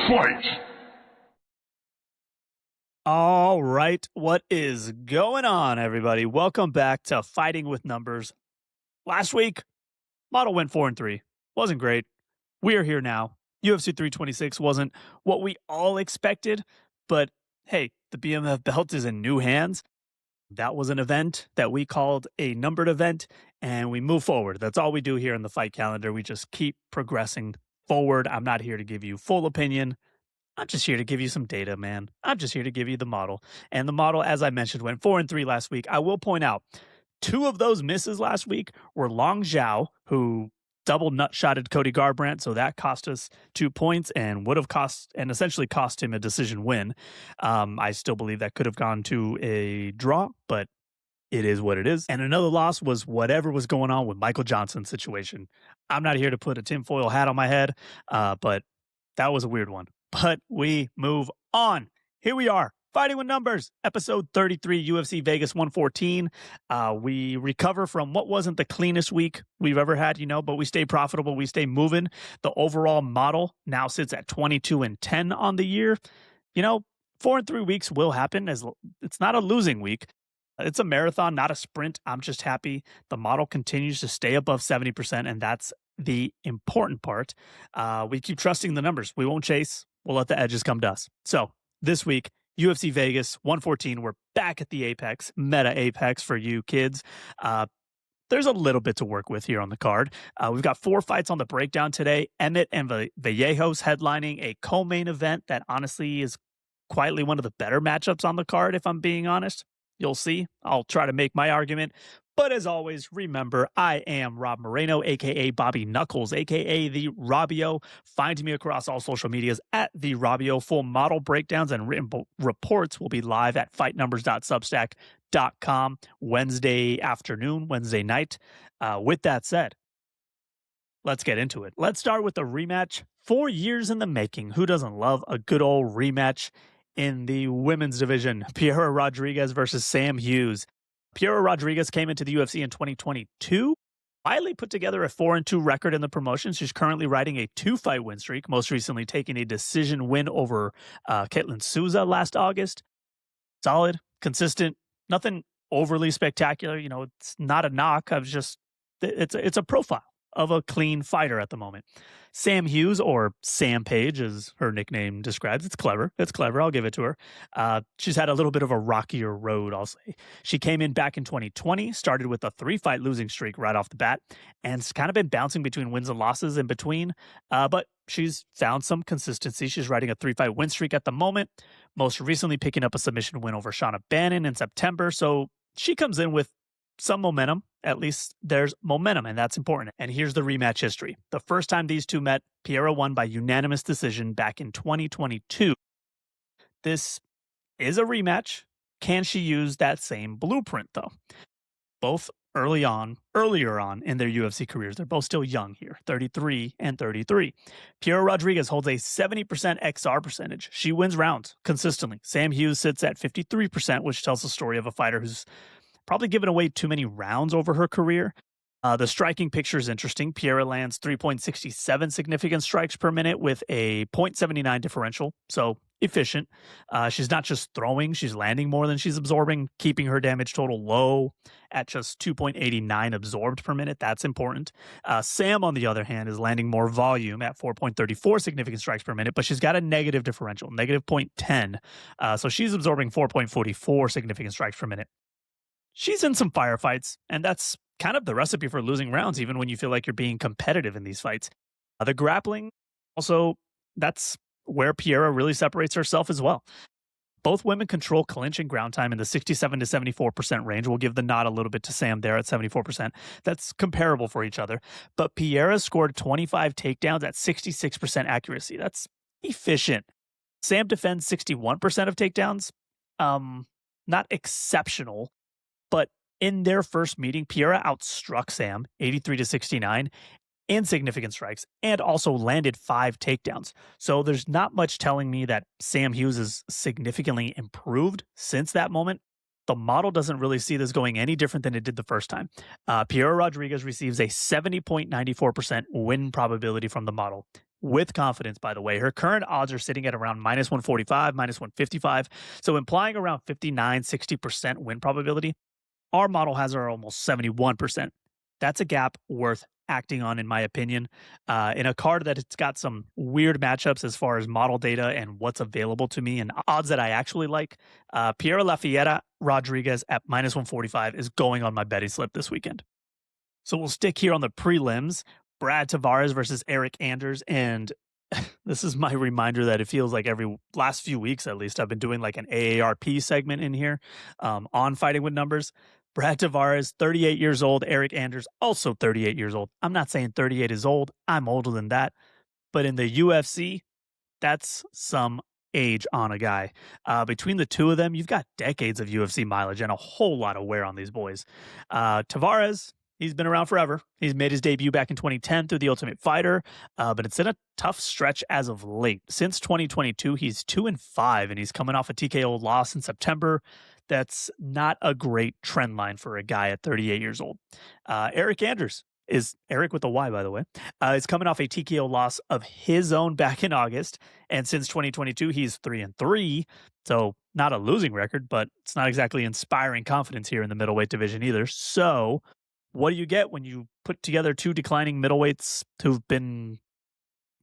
Fight! All right, what is going on, everybody? Welcome back to Fighting with Numbers. Last week, model went 4-3. Wasn't great. We are here now. UFC 326 wasn't what we all expected, but hey, the BMF belt is in new hands. That was an event that we called a numbered event, and we move forward. That's all we do here in the fight calendar. We just keep progressing forward. I'm not here to give you full opinion. I'm just here to give you some data, man. I'm just here to give you the model. And the model, as I mentioned, went 4-3 last week. I will point out, two of those misses last week were Long Zhao, who double nut-shotted Cody Garbrandt, so that cost us 2 points and would have cost, and essentially cost him a decision win. I still believe that could have gone to a draw, but it is what it is. And another loss was whatever was going on with Michael Johnson's situation. I'm not here to put a tinfoil hat on my head, but that was a weird one. But we move on. Here we are, Fighting with Numbers, episode 33, UFC Vegas 114. We recover from what wasn't the cleanest week we've ever had, but we stay profitable. We stay moving. The overall model now sits at 22-10 on the year. 4-3 weeks will happen, as it's not a losing week. It's a marathon, not a sprint. I'm just happy the model continues to stay above 70%, and that's the important part. We keep trusting the numbers. We won't chase. We'll let the edges come to us. So this week, UFC Vegas 114, we're back at the Apex, meta Apex for you kids. There's a little bit to work with here on the card. We've got 4 fights on the breakdown today. Emmett and Vallejos headlining a co-main event that honestly is quietly one of the better matchups on the card, if I'm being honest. You'll see. I'll try to make my argument. But as always, remember, I am Rob Moreno, a.k.a. Bobby Knuckles, a.k.a. The Robbio. Find me across all social medias at The Robbio. Full model breakdowns and written reports will be live at fightnumbers.substack.com Wednesday afternoon, Wednesday night. With that said, let's get into it. Let's start with the rematch. 4 years in the making. Who doesn't love a good old rematch? In the women's division, Piera Rodriguez versus Sam Hughes. Piera Rodriguez came into the UFC in 2022, quietly put together a 4-2 record in the promotion. She's currently riding a 2-fight win streak, most recently taking a decision win over Caitlin Souza last August. Solid, consistent, nothing overly spectacular. It's not a knock. It's a profile of a clean fighter at the moment. Sam Hughes, or Sam Page, as her nickname describes. It's clever. I'll give it to her. She's had a little bit of a rockier road, I'll say. She came in back in 2020, started with a 3-fight losing streak right off the bat, and it's kind of been bouncing between wins and losses in between. But she's found some consistency. She's riding a 3-fight win streak at the moment, most recently picking up a submission win over Shauna Bannon in September. So she comes in with some momentum. At least there's momentum, and that's important. And here's the rematch history. The first time these two met, Piera won by unanimous decision back in 2022. This is a rematch. Can she use that same blueprint, though? Both earlier on in their UFC careers. They're both still young here, 33 and 33. Piera Rodriguez holds a 70% XR percentage. She wins rounds consistently. Sam Hughes sits at 53%, which tells the story of a fighter who's probably given away too many rounds over her career. The striking picture is interesting. Piera lands 3.67 significant strikes per minute with a 0.79 differential, so efficient. She's not just throwing, she's landing more than she's absorbing, keeping her damage total low at just 2.89 absorbed per minute. That's important. Sam, on the other hand, is landing more volume at 4.34 significant strikes per minute, but she's got a negative differential, negative 0.10. So she's absorbing 4.44 significant strikes per minute. She's in some firefights, and that's kind of the recipe for losing rounds, even when you feel like you're being competitive in these fights. The grappling, also, that's where Piera really separates herself as well. Both women control clinch and ground time in the 67 to 74% range. We'll give the nod a little bit to Sam there at 74%. That's comparable for each other. But Piera scored 25 takedowns at 66% accuracy. That's efficient. Sam defends 61% of takedowns. Not exceptional. But in their first meeting, Piera outstruck Sam 83 to 69 in significant strikes and also landed 5 takedowns. So there's not much telling me that Sam Hughes is significantly improved since that moment. The model doesn't really see this going any different than it did the first time. Piera Rodriguez receives a 70.94% win probability from the model. With confidence, by the way. Her current odds are sitting at around minus 145, minus 155. So implying around 59, 60% win probability. Our model has her almost 71%. That's a gap worth acting on, in my opinion. In a card that it's got some weird matchups as far as model data and what's available to me and odds that I actually like, Piera Rodriguez at minus 145 is going on my betting slip this weekend. So we'll stick here on the prelims. Brad Tavares versus Eryk Anders. And this is my reminder that it feels like every last few weeks, at least, I've been doing like an AARP segment in here on Fighting with Numbers. Brad Tavares, 38 years old. Eryk Anders, also 38 years old. I'm not saying 38 is old. I'm older than that. But in the UFC, that's some age on a guy. Between the two of them, you've got decades of UFC mileage and a whole lot of wear on these boys. Tavares, he's been around forever. He's made his debut back in 2010 through The Ultimate Fighter, but it's in a tough stretch as of late. Since 2022, he's 2-5, and he's coming off a TKO loss in September. That's not a great trend line for a guy at 38 years old. Eryk Anders is Eryk with a Y, by the way, is coming off a TKO loss of his own back in August. And since 2022, he's 3-3. So not a losing record, but it's not exactly inspiring confidence here in the middleweight division either. So what do you get when you put together two declining middleweights who've been,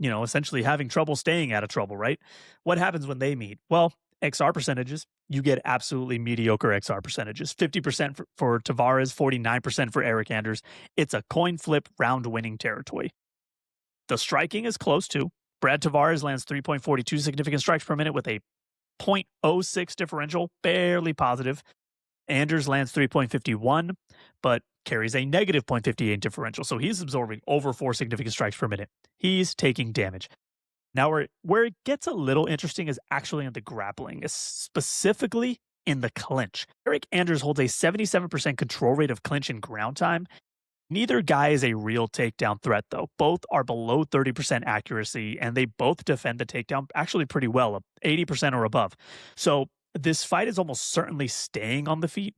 essentially having trouble staying out of trouble, right? What happens when they meet? Well, XR percentages, you get absolutely mediocre XR percentages. 50% for Tavares, 49% for Eryk Anders. It's a coin flip round winning territory. The striking is close too. Brad Tavares lands 3.42 significant strikes per minute with a 0.06 differential, barely positive. Anders lands 3.51, but carries a negative 0.58 differential. So he's absorbing over 4 significant strikes per minute. He's taking damage. Now, where it gets a little interesting is actually in the grappling, specifically in the clinch. Eryk Anders holds a 77% control rate of clinch and ground time. Neither guy is a real takedown threat, though. Both are below 30% accuracy, and they both defend the takedown actually pretty well, 80% or above. So this fight is almost certainly staying on the feet,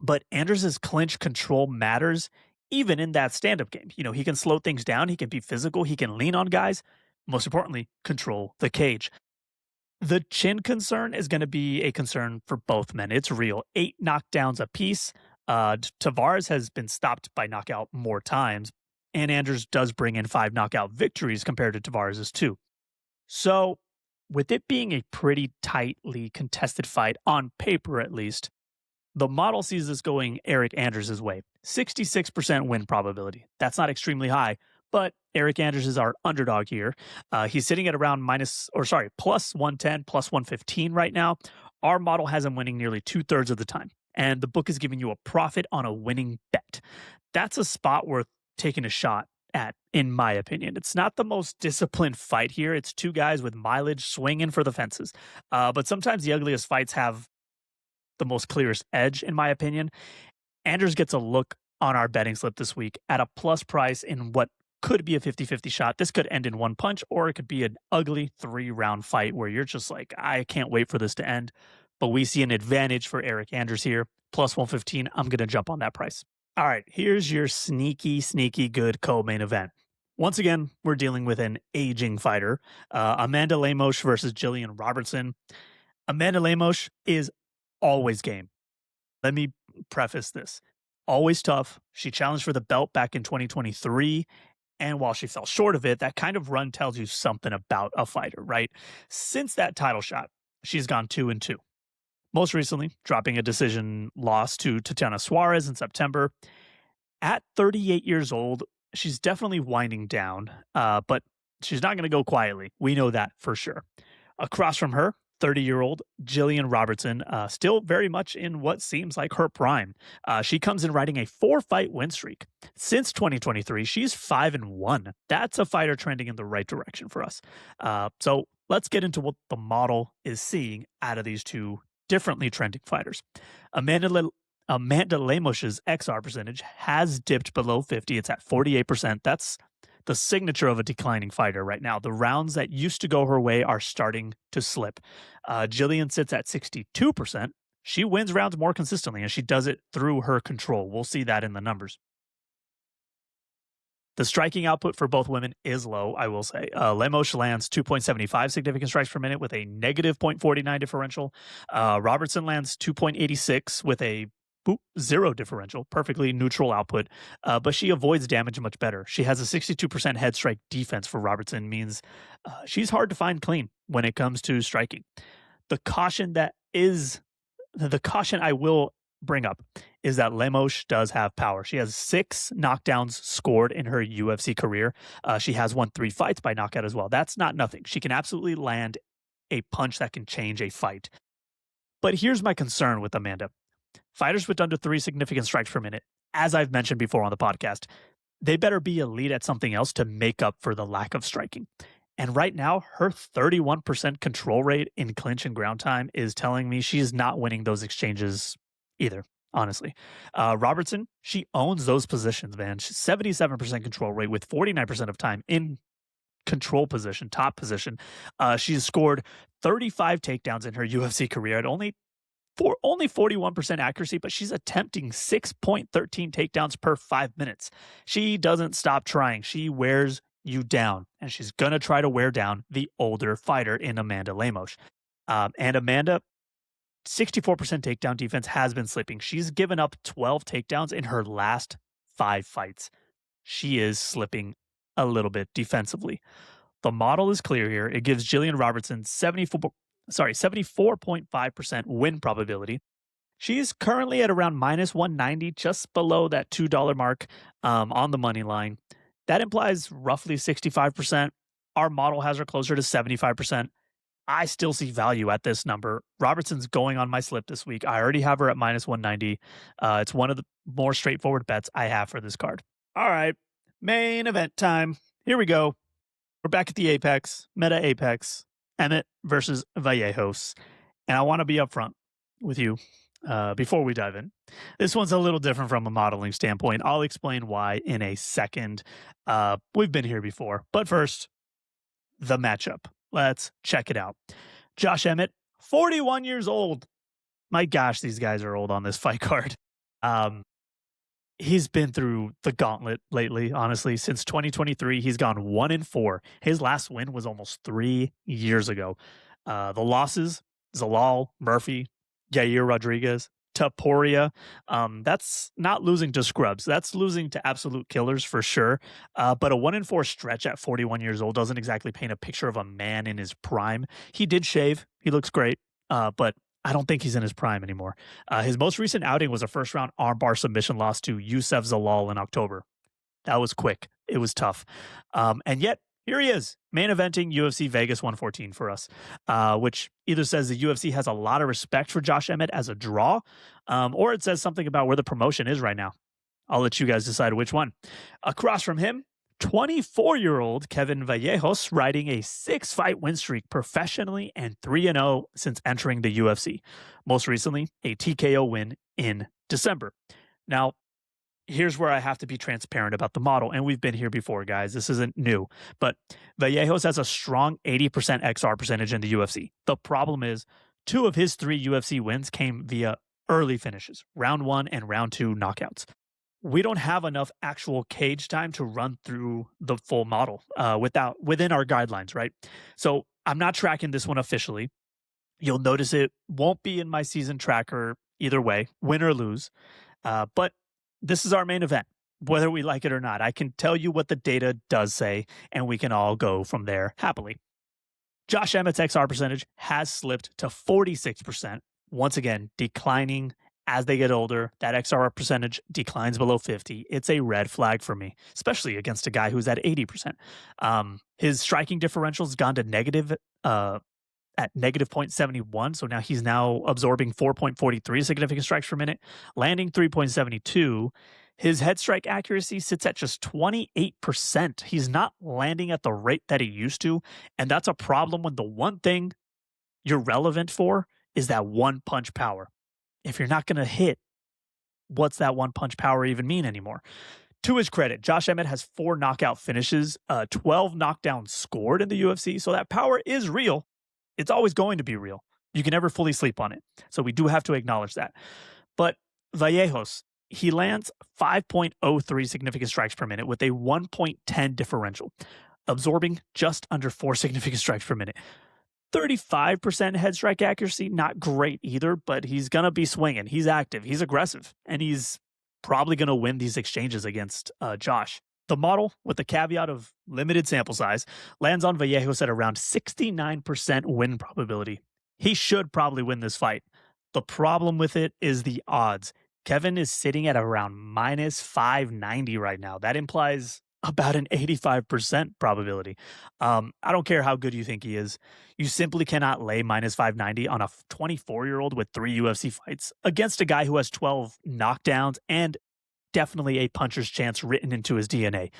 but Anders' clinch control matters even in that stand-up game. He can slow things down, he can be physical, he can lean on guys. Most importantly, control the cage. The chin concern is going to be a concern for both men. It's real. 8 knockdowns apiece. Tavares has been stopped by knockout more times, and Anders does bring in 5 knockout victories compared to Tavares' 2. So, with it being a pretty tightly contested fight, on paper at least, the model sees this going Eryk Anders' way. 66% win probability. That's not extremely high, but Eryk Anders is our underdog here. He's sitting at around plus 110, plus 115 right now. Our model has him winning nearly 2/3 of the time, and the book is giving you a profit on a winning bet. That's a spot worth taking a shot at, in my opinion. It's not the most disciplined fight here. It's two guys with mileage swinging for the fences. But sometimes the ugliest fights have the most clearest edge, in my opinion. Anders gets a look on our betting slip this week at a plus price in what could be a 50-50 shot. This could end in one punch, or it could be an ugly 3-round fight where you're just like, I can't wait for this to end. But we see an advantage for Eryk Anders here. Plus 115, I'm going to jump on that price. All right, here's your sneaky good co-main event. Once again, we're dealing with an aging fighter. Amanda Lemos versus Gillian Robertson. Amanda Lemos is always game. Let me preface this. Always tough. She challenged for the belt back in 2023. And while she fell short of it, that kind of run tells you something about a fighter, right? Since that title shot, she's gone 2-2. Most recently, dropping a decision loss to Tatiana Suarez in September. At 38 years old, she's definitely winding down, but she's not going to go quietly. We know that for sure. Across from her, 30-year-old Gillian Robertson, still very much in what seems like her prime. She comes in riding a 4-fight win streak. Since 2023, she's 5-1. That's a fighter trending in the right direction for us. So let's get into what the model is seeing out of these two differently trending fighters. Amanda Lemos' XR percentage has dipped below 50. It's at 48%. That's the signature of a declining fighter right now. The rounds that used to go her way are starting to slip. Jillian sits at 62%. she wins rounds more consistently, and she does it through her control. We'll see that in the numbers. The striking output for both women is low, I will say. Lemos lands 2.75 significant strikes per minute with a negative 0.49 differential. Robertson lands 2.86 with a zero differential, perfectly neutral output, but she avoids damage much better. She has a 62% head strike defense for Robertson, means she's hard to find clean when it comes to striking. The caution I will bring up is that Lemos does have power. She has 6 knockdowns scored in her UFC career. She has won 3 fights by knockout as well. That's not nothing. She can absolutely land a punch that can change a fight. But here's my concern with Amanda. Fighters with under 3 significant strikes per minute, as I've mentioned before on the podcast, they better be elite at something else to make up for the lack of striking. And right now, her 31% control rate in clinch and ground time is telling me she's not winning those exchanges either, honestly. Robertson, she owns those positions, man. She's 77% control rate with 49% of time in control position, top position. She's scored 35 takedowns in her UFC career at only 41% accuracy, but she's attempting 6.13 takedowns per 5 minutes. She doesn't stop trying. She wears you down, and she's going to try to wear down the older fighter in Amanda Lemos. And Amanda, 64% takedown defense has been slipping. She's given up 12 takedowns in her last 5 fights. She is slipping a little bit defensively. The model is clear here. It gives Gillian Robertson 74.5% win probability. She's currently at around minus 190, just below that $2 mark on the money line. That implies roughly 65%. Our model has her closer to 75%. I still see value at this number. Robertson's going on my slip this week. I already have her at minus 190. It's one of the more straightforward bets I have for this card. All right, main event time. Here we go. We're back at the Apex, Meta Apex, Emmett versus Vallejos. And I want to be upfront with you before we dive in. This one's a little different from a modeling standpoint. I'll explain why in a second. We've been here before. But first, the matchup. Let's check it out. Josh Emmett, 41 years old. My gosh, these guys are old on this fight card. He's been through the gauntlet lately, honestly. Since 2023, he's gone 1-4. His last win was almost 3 years ago. The losses, Zalal, Murphy, Piera Rodriguez, Taporia. That's not losing to scrubs. That's losing to absolute killers for sure. But a 1-4 stretch at 41 years old doesn't exactly paint a picture of a man in his prime. He did shave. He looks great. But I don't think he's in his prime anymore. His most recent outing was a first-round armbar submission loss to Youssef Zalal in October. That was quick. It was tough. And yet, here he is, main eventing UFC Vegas 114 for us, which either says the UFC has a lot of respect for Josh Emmett as a draw, or it says something about where the promotion is right now. I'll let you guys decide which one. Across from him, 24-year-old Kevin Vallejos riding a 6-fight win streak professionally and 3-0 since entering the UFC. Most recently, a TKO win in December. Now, here's where I have to be transparent about the model, and we've been here before, guys. This isn't new, but Vallejos has a strong 80% XR percentage in the UFC. The problem is 2 of his 3 UFC wins came via early finishes, round 1 and round 2 knockouts. We don't have enough actual cage time to run through the full model within our guidelines, right? So I'm not tracking this one officially. You'll notice it won't be in my season tracker either way, win or lose. But this is our main event, whether we like it or not. I can tell you what the data does say, and we can all go from there happily. Josh Emmett's XR percentage has slipped to 46%, once again, declining as they get older. That XR percentage declines below 50. It's a red flag for me, especially against a guy who's at 80%. His striking differential's gone to negative at negative 0.71. So now he's now absorbing 4.43 significant strikes per minute, landing 3.72. His head strike accuracy sits at just 28%. He's not landing at the rate that he used to. And that's a problem when the one thing you're relevant for is that one punch power. If you're not going to hit, what's that one punch power even mean anymore? To his credit, Josh Emmett has 4 knockout finishes, 12 knockdowns scored in the UFC. So that power is real. It's always going to be real. You can never fully sleep on it. So we do have to acknowledge that. But Vallejos, he lands 5.03 significant strikes per minute with a 1.10 differential, absorbing just under 4 significant strikes per minute. 35% head strike accuracy, not great either, but he's going to be swinging. He's active, he's aggressive, and he's probably going to win these exchanges against Josh. The model, with the caveat of limited sample size, lands on Vallejos at around 69% win probability. He should probably win this fight. The problem with it is the odds. Kevin is sitting at around minus 590 right now. That implies about an 85% probability. I don't care how good you think he is. You simply cannot lay minus 590 on a 24-year-old with 3 UFC fights against a guy who has 12 knockdowns and definitely a puncher's chance written into his DNA.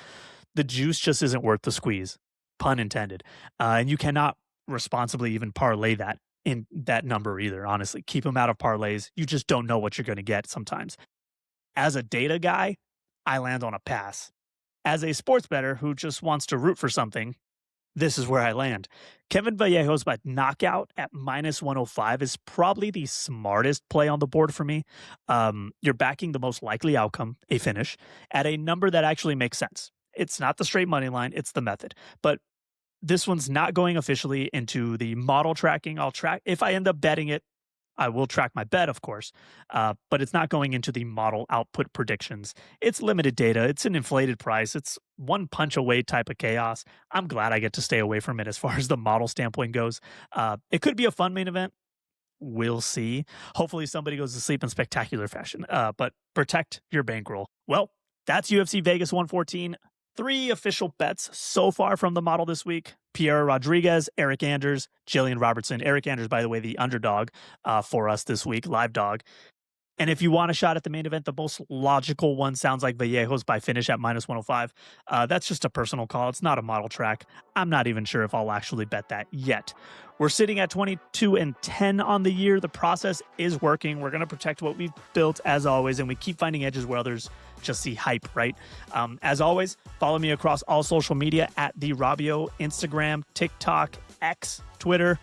The juice just isn't worth the squeeze, pun intended. And you cannot responsibly even parlay that in that number either, honestly. Keep him out of parlays. You just don't know what you're going to get sometimes. As a data guy, I land on a pass. As a sports bettor who just wants to root for something, this is where I land. Kevin Vallejos by knockout at minus 105 is probably the smartest play on the board for me. You're backing the most likely outcome, a finish, at a number that actually makes sense. It's not the straight money line, it's the method. But this one's not going officially into the model tracking. I'll track, if I end up betting it, I will track my bet, of course, but it's not going into the model output predictions. It's limited data. It's an inflated price. It's one punch away type of chaos. I'm glad I get to stay away from it as far as the model standpoint goes. It could be a fun main event. We'll see. Hopefully somebody goes to sleep in spectacular fashion, but protect your bankroll. Well, that's UFC Vegas 114. 3 official bets so far from the model this week. Piera Rodriguez, Eryk Anders, Gillian Robertson. Eryk Anders, by the way, the underdog for us this week, live dog. And if you want a shot at the main event, the most logical one sounds like Vallejos by finish at minus 105. That's just a personal call. It's not a model track. I'm not even sure if I'll actually bet that yet. We're sitting at 22-10 on the year. The process is working. We're going to protect what we've built as always, and we keep finding edges where others just see hype, right? As always, follow me across all social media at The Robbio, Instagram, TikTok, X, Twitter.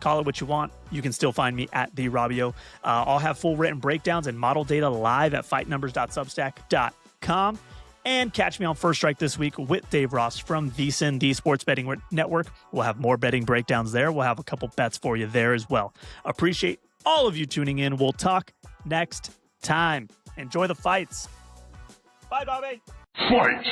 Call it what you want. You can still find me at The Robbio. I'll have full written breakdowns and model data live at fightnumbers.substack.com. And catch me on First Strike this week with Dave Ross from VSiN, the Sports Betting Network. We'll have more betting breakdowns there. We'll have a couple bets for you there as well. Appreciate all of you tuning in. We'll talk next time. Enjoy the fights. Bye, Bobby. Fight!